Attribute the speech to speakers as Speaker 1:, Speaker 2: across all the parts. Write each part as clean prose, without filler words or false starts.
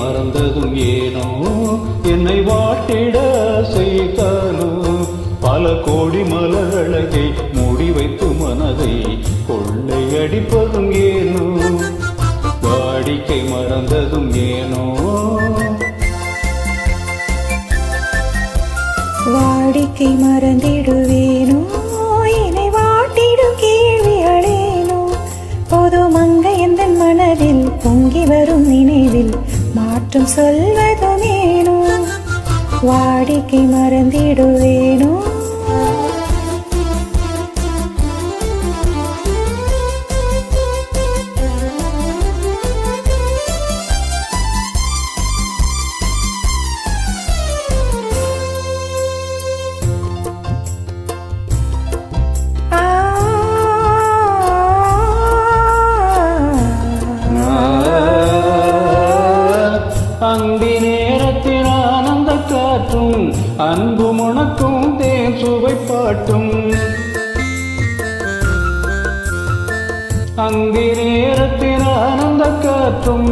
Speaker 1: மறந்ததும் ஏனோ என்னை வாட்டிட செய்தானோ பல கோடி மலரழகை மூடி வைத்து மனதை கொள்ளை அடிப்பதும் ஏனோ வாடிக்கை மறந்ததும் ஏனோ
Speaker 2: வாடிக்கை மறந்திடுவேனோ என்னை வாட்டிடும் கேள்விகளேனோ பொது மங்கை எந்த மனதில் பொங்கி வரும் நினைவில் மாற்றம் சொல்வதுமேனோ வாடிக்கை மறந்திடுவேனோ
Speaker 1: அந்தி நேரத்தில் ஆனந்த காற்றும் அன்பு முணக்கும் தேன் சுவை பாட்டும் அந்தி நேரத்தில் ஆனந்த காற்றும்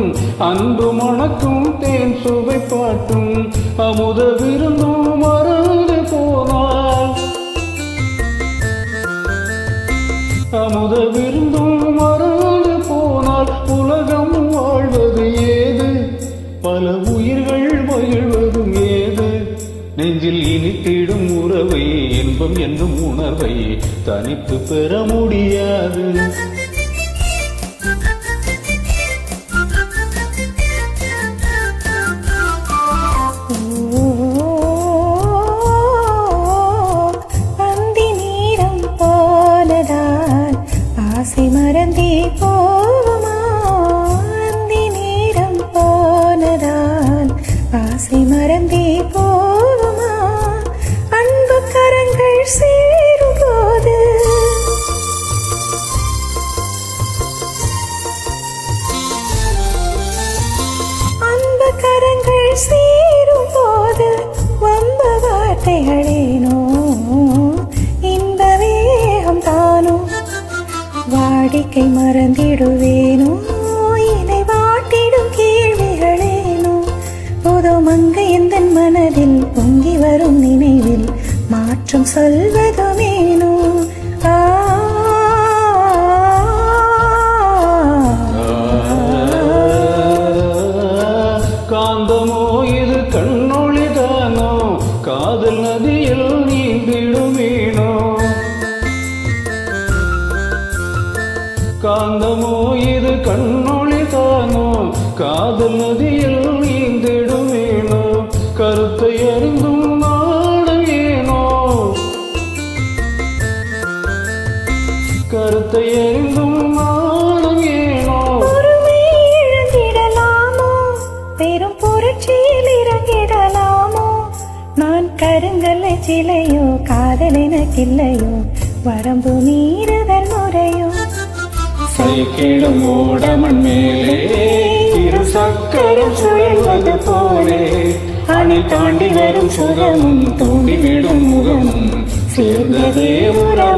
Speaker 1: அன்பு முணக்கும் தேன் சுவை பாட்டும் அமுத விருந்தும் மறந்து போனால் அமுத விருந்தும் மறந்து போனால் உலகம் வாழ்வது ஏது பல உயிர்கள் மகிழ்வதும் ஏது நெஞ்சில் இனித்திடும் உறவை இன்பம் என்னும் உணர்வை தனித்து பெற முடியாது
Speaker 2: அந்தி நேரம் போனதால் ஆசை மறந்தே போகுமா அந்தி நேரம் போனதால் ஆசை மறந்தே போகுமா அன்பு கரங்கள் சேரும் போது அன்பு கரங்கள் சேரும் போது வம்ப வார்த்தைகளேனோ இந்த வேகம் தானோ வாடிக்கை மறந்திடுவேனோ என்னை வாட்டிடும் கேள்விகளேனோ புது மங்கை எந்த மனதில் பொங்கி வரும் நினைவில் மாற்றம் சொல்வதுமேனோ
Speaker 1: காந்தமோ இது கண்ணொளிதானோ காதல் நதியில் நீந்திடுமேனோ காந்தமோ இது கண்ணொளிதானோ காதல் நதியில் நீந்திடுமேனோ கருத்தை அறிந்தும் நாடம் ஏனோ கருத்தை அறிந்தும் நாடம் ஏனோ
Speaker 2: பொறுமை இழந்திடலாமோ பெரும் புரட்சியில் இறங்கிடலாமோ நான் கருங்கல்லை சிலையோ காதல் எனக்கில்லையோ வரம்பு மீறுதல் முறையோ
Speaker 1: சைக்கிடும் ஓடமன் மேலே இரு சக்கரம் சுழல்வது போலே அணை தாண்டி வரும் சுகமும் தூண்டிவிடும் முகமும் சேர்ந்ததே உறவு